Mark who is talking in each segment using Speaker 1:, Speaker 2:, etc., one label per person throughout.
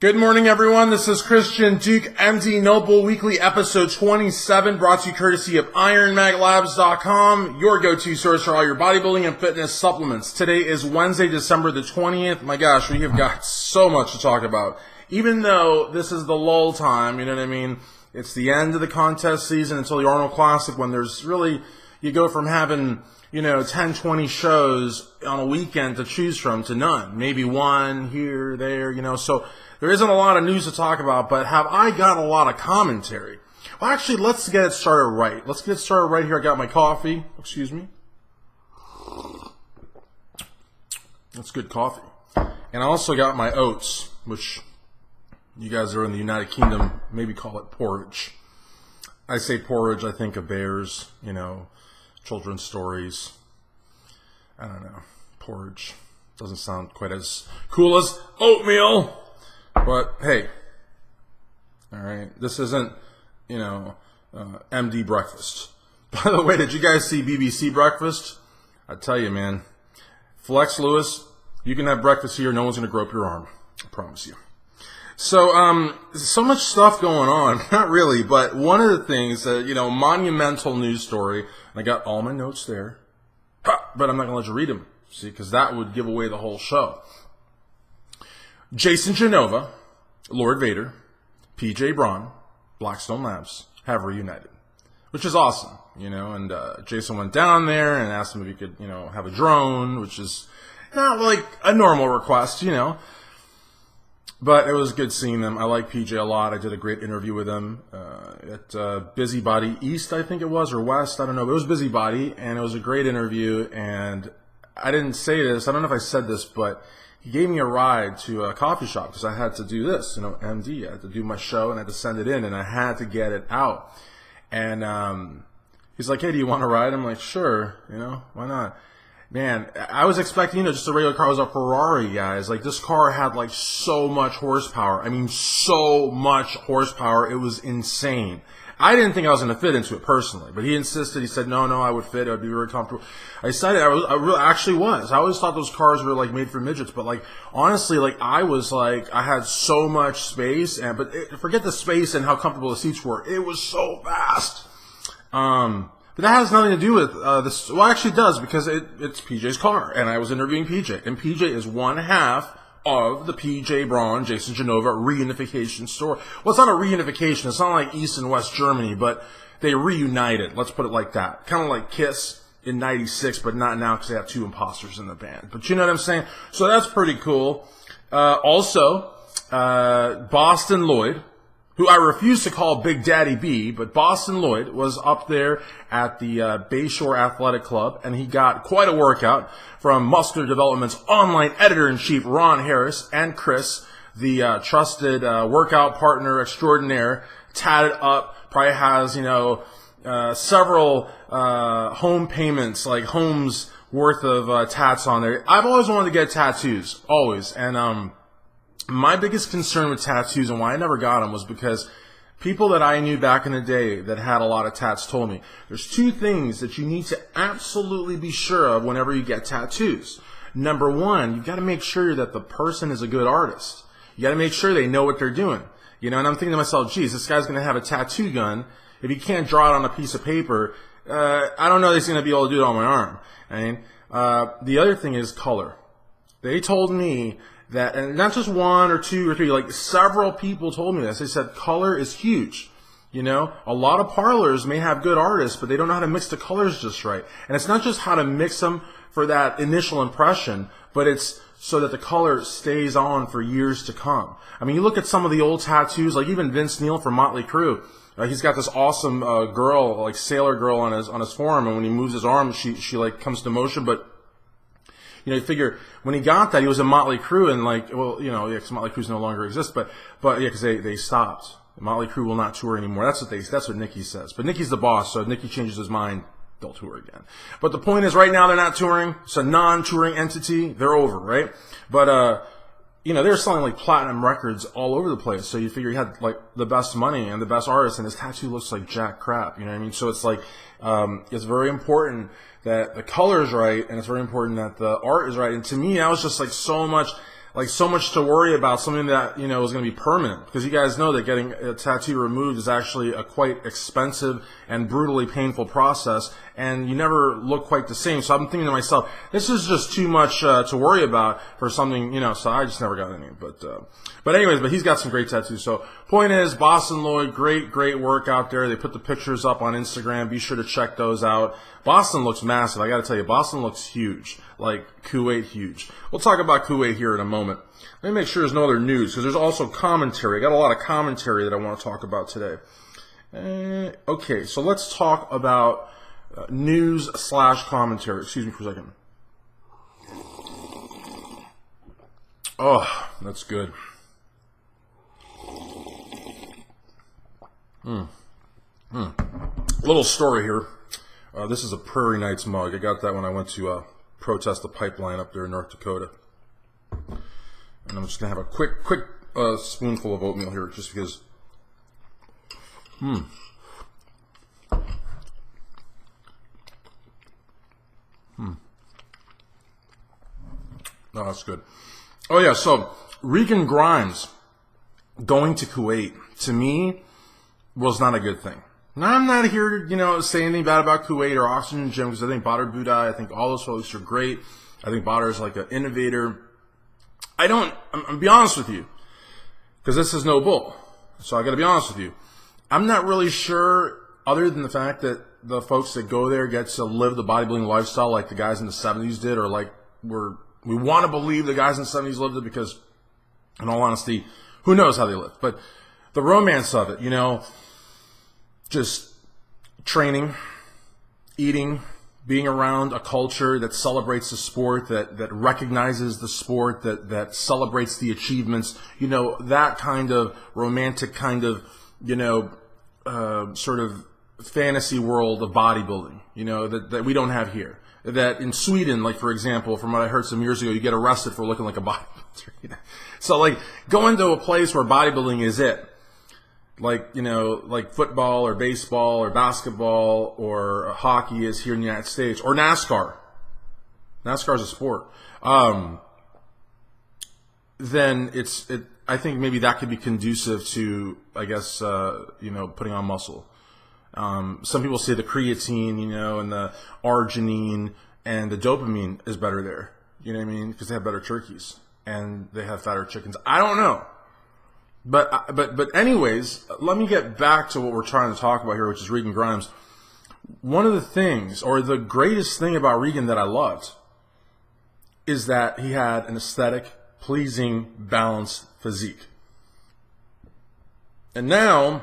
Speaker 1: Good morning, everyone. This is Christian Duque, MD Noble, weekly episode 27, brought to you courtesy of IronMagLabs.com, your go-to source for all your bodybuilding and fitness supplements. Today is Wednesday, December the 20th. My gosh, we have got so much to talk about. Even though this is the lull time, you know what I mean? It's the end of the contest season until the Arnold Classic, when there's really, you go from having 10, 20 shows on a weekend to choose from to none. Maybe one here, there, so there isn't a lot of news to talk about, but have I got a lot of commentary? Well, actually, let's get it started right. Let's get it started right here. I got my coffee. Excuse me. That's good coffee. And I also got my oats, which you guys are in the United Kingdom, maybe call it porridge. I say porridge, I think of bears, children's stories. I don't know. Porridge doesn't sound quite as cool as oatmeal. But hey, all right, this isn't, MD breakfast. By the way, did you guys see BBC breakfast? I tell you, man, Flex Lewis, you can have breakfast here. No one's going to grope your arm. I promise you. So, so much stuff going on. Not really, but one of the things that, monumental news story. I got all my notes there, but I'm not going to let you read them. See, because that would give away the whole show. Jason Genova, Lord Vader, PJ Braun, Blackstone Labs have reunited, which is awesome, and Jason went down there and asked him if he could, have a drone, which is not like a normal request, but it was good seeing them. I like PJ a lot. I did a great interview with him at Busybody East, I think it was, or West, I don't know, but it was Busybody, and it was a great interview, and I didn't say this, I don't know if I said this, but he gave me a ride to a coffee shop because I had to do this, MD. I had to do my show and I had to send it in and I had to get it out. And he's like, hey, do you want a ride? I'm like, sure, why not? Man, I was expecting, just a regular car. It was a Ferrari, guys. Like, this car had, so much horsepower. I mean, so much horsepower. It was insane. I didn't think I was going to fit into it personally, but he insisted. He said, no, I would fit. It would be very comfortable. I decided I really actually was. I always thought those cars were made for midgets, but honestly, I had so much space, but forget the space and how comfortable the seats were. It was so fast. But that has nothing to do with this. Well, actually it does, because it's PJ's car, and I was interviewing PJ, and PJ is one half of the PJ Braun, Jason Genova reunification story. Well, it's not a reunification. It's not like East and West Germany, but they reunited. Let's put it like that. Kind of like Kiss in '96, but not now because they have two imposters in the band. But you know what I'm saying? So that's pretty cool. Also, Boston Lloyd, who I refuse to call Big Daddy B, but Boston Lloyd was up there at the Bayshore Athletic Club, and he got quite a workout from Muscular Development's online editor-in-chief, Ron Harris, and Chris, the trusted workout partner extraordinaire, tatted up, probably has, several home payments, like homes worth of tats on there. I've always wanted to get tattoos, always, and my biggest concern with tattoos and why I never got them was because people that I knew back in the day that had a lot of tats told me there's two things that you need to absolutely be sure of whenever you get tattoos. Number one, you got to make sure that the person is a good artist. You got to make sure they know what they're doing. And I'm thinking to myself, geez, this guy's going to have a tattoo gun. If he can't draw it on a piece of paper, I don't know that he's going to be able to do it on my arm. The other thing is color. They told me that, and not just one or two or three, several people told me this. They said color is huge. A lot of parlors may have good artists, but they don't know how to mix the colors just right. And it's not just how to mix them for that initial impression, but it's so that the color stays on for years to come. I mean, you look at some of the old tattoos, like even Vince Neil from Motley Crue. He's got this awesome girl, sailor girl on his forearm, and when he moves his arm, she comes to motion, but you figure when he got that, he was in Motley Crue, and because Motley Crue's no longer exists, but because they stopped. Motley Crue will not tour anymore. That's what Nikki says. But Nikki's the boss, so if Nikki changes his mind, they'll tour again. But the point is, right now they're not touring. It's a non-touring entity. They're over, right? But they're selling platinum records all over the place. So you figure he had the best money and the best artists, and his tattoo looks like jack crap. You know what I mean? So it's it's very important that the color is right, and it's very important that the art is right. And to me, that was just so much like so much to worry about, something that, you know, is going to be permanent. Because you guys know that getting a tattoo removed is actually a quite expensive and brutally painful process, and you never look quite the same. So I'm thinking to myself, this is just too much to worry about for something, you know, so I just never got any. But anyways, but he's got some great tattoos. So point is, Boston Lloyd, great work out there. They put the pictures up on Instagram. Be sure to check those out. Boston looks massive. I got to tell you, Boston looks huge. Like Kuwait huge. We'll talk about Kuwait here in a moment. Let me make sure there's no other news, because there's also commentary. I got a lot of commentary that I want to talk about today. Okay, so let's talk about news/commentary. Excuse me for a second. Oh, that's good. Little story here. This is a Prairie Knights mug. I got that when I went to protest the pipeline up there in North Dakota. And I'm just going to have a quick spoonful of oatmeal here, just because. Oh, that's good. Oh, yeah, so Regan Grimes going to Kuwait, to me, was not a good thing. Now, I'm not here to, you know, say anything bad about Kuwait or Oxygen Gym, because I think Badr Buddha, I think all those folks are great. I think Badr is like an innovator. I'm be honest with you, because this is no bull. So I got to be honest with you. I'm not really sure, other than the fact that the folks that go there get to live the bodybuilding lifestyle like the guys in the 70s did, or like we want to believe the guys in the 70s lived it, because in all honesty, who knows how they lived. But the romance of it, you know, just training, eating, being around a culture that celebrates the sport, that recognizes the sport, that celebrates the achievements, you know, that kind of romantic kind of, you know, sort of fantasy world of bodybuilding, you know, that we don't have here. That in Sweden, like, for example, from what I heard some years ago, you get arrested for looking like a bodybuilder. You know? So, like, going to a place where bodybuilding is it, like, you know, like football or baseball or basketball or hockey is here in the United States, or NASCAR. NASCAR is a sport. Then I think maybe that could be conducive to, I guess, you know, putting on muscle. Some people say the creatine, you know, and the arginine and the dopamine is better there. You know what I mean? Because they have better turkeys and they have fatter chickens. I don't know. But anyways, let me get back to what we're trying to talk about here, which is Regan Grimes. One of the things, or the greatest thing about Regan that I loved, is that he had an aesthetic, pleasing, balanced physique. And now,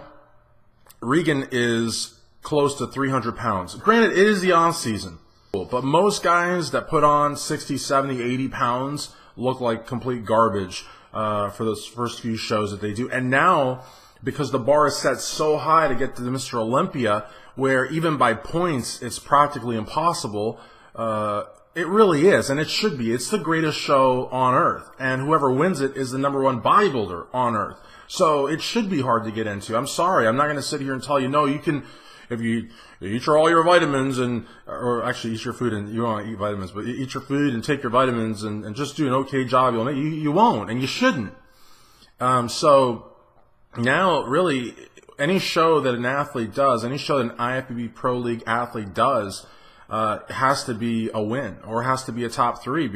Speaker 1: Regan is close to 300 pounds. Granted, it is the off-season, but most guys that put on 60, 70, 80 pounds look like complete garbage for those first few shows that they do. And now, because the bar is set so high to get to the Mr. Olympia, where even by points it's practically impossible, it really is, and it should be. It's the greatest show on earth, and whoever wins it is the #1 bodybuilder on earth. So it should be hard to get into. I'm sorry. I'm not going to sit here and tell you, no, you can, if you eat all your vitamins or actually eat your food, and you don't want to eat vitamins, but eat your food and take your vitamins and just do an okay job, you won't, and you shouldn't. So now really any show that an athlete does, any show that an IFBB Pro League athlete does, has to be a win or has to be a top 3,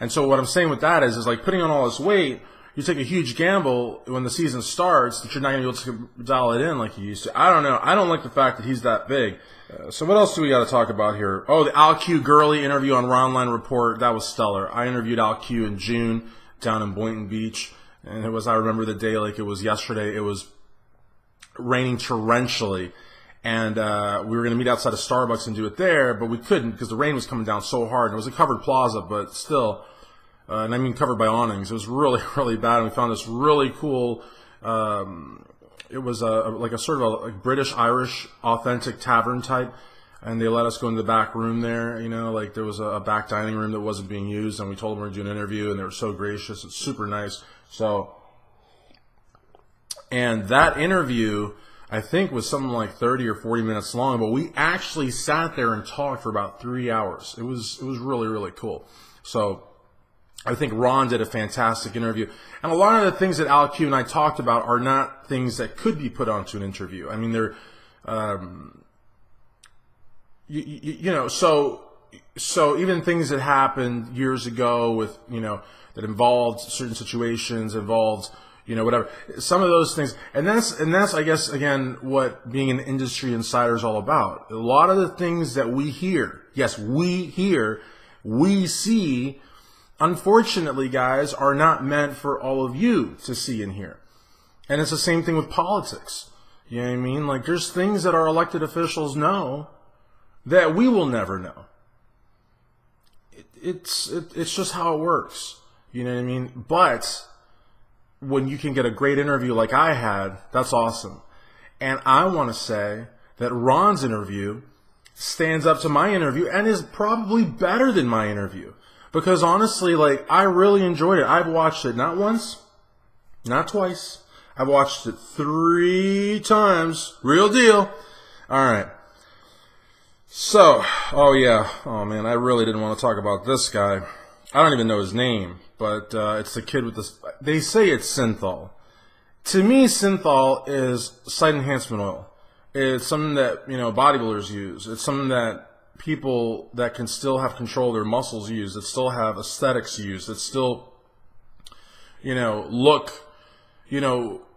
Speaker 1: and so what I'm saying with that is like putting on all this weight, you take a huge gamble when the season starts that you're not going to be able to dial it in like you used to. I don't know. I don't like the fact that he's that big. So what else do we got to talk about here? Oh, the Al Q Gurley interview on Ron Report. That was stellar. I interviewed Al Q in June down in Boynton Beach. And I remember the day like it was yesterday. It was raining torrentially. And we were going to meet outside of Starbucks and do it there, but we couldn't because the rain was coming down so hard. And it was a covered plaza, but still... and I mean covered by awnings. It was really, really bad. And we found this really cool, it was like a sort of a British-Irish authentic tavern type. And they let us go into the back room there, you know, like there was a back dining room that wasn't being used. And we told them we were doing an interview, and they were so gracious. It's super nice. And that interview, I think, was something like 30 or 40 minutes long. But we actually sat there and talked for about 3 hours. It was really, really cool. So... I think Ron did a fantastic interview. And a lot of the things that Al Q and I talked about are not things that could be put onto an interview. I mean, they're, so even things that happened years ago with, that involved certain situations, involved, whatever. Some of those things, and that's, I guess, again, what being an industry insider is all about. A lot of the things that we hear, yes, we see, unfortunately, guys, are not meant for all of you to see and hear. And it's the same thing with politics. You know what I mean? Like, there's things that our elected officials know that we will never know. It's just how it works. You know what I mean? But when you can get a great interview like I had, that's awesome. And I want to say that Ron's interview stands up to my interview and is probably better than my interview. Because honestly, like, I really enjoyed it. I've watched it not once, not twice. I've watched it 3 times. Real deal. All right. So, oh man, I really didn't want to talk about this guy. I don't even know his name, but it's the kid with this. They say it's synthol. To me, synthol is sight enhancement oil. It's something that, bodybuilders use. It's something that people that can still have control of their muscles use, that still have aesthetics use, that still, look,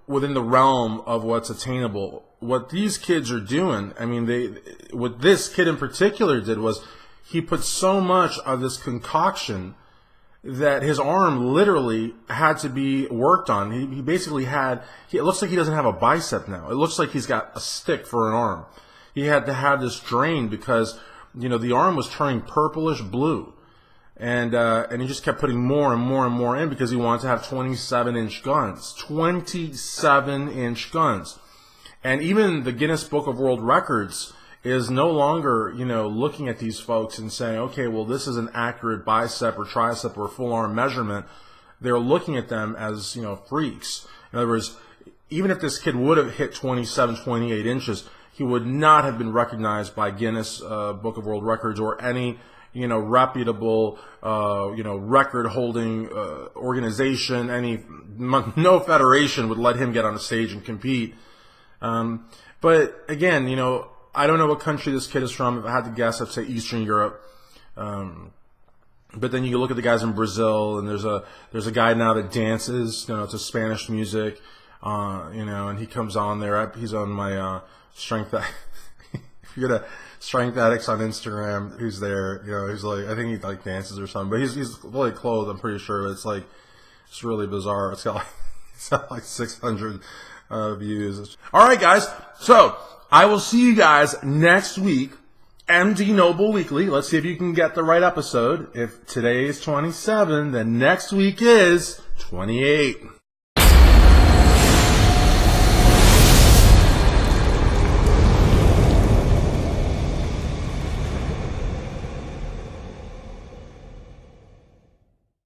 Speaker 1: within the realm of what's attainable. What these kids are doing, I mean, what this kid in particular did was he put so much of this concoction that his arm literally had to be worked on. He basically it looks like he doesn't have a bicep now. It looks like he's got a stick for an arm. He had to have this drained because, the arm was turning purplish blue. And he just kept putting more and more and more in because he wanted to have 27-inch guns. 27-inch guns. And even the Guinness Book of World Records is no longer, looking at these folks and saying, okay, well, this is an accurate bicep or tricep or full arm measurement. They're looking at them as, freaks. In other words, even if this kid would have hit 27, 28 inches, he would not have been recognized by Guinness Book of World Records or any, reputable, record-holding organization. No federation would let him get on a stage and compete. But again, I don't know what country this kid is from. If I had to guess, I'd say Eastern Europe. But then you look at the guys in Brazil, and there's a guy now that dances, to Spanish music, and he comes on there. He's on my strength. If you go to Strength Addicts on Instagram, who's there? He's like, I think he like dances or something, but he's fully clothed. I'm pretty sure. It's like, it's really bizarre. It's got like 600 views. All right, guys. So I will see you guys next week. MD Noble Weekly. Let's see if you can get the right episode. If today is 27, then next week is 28.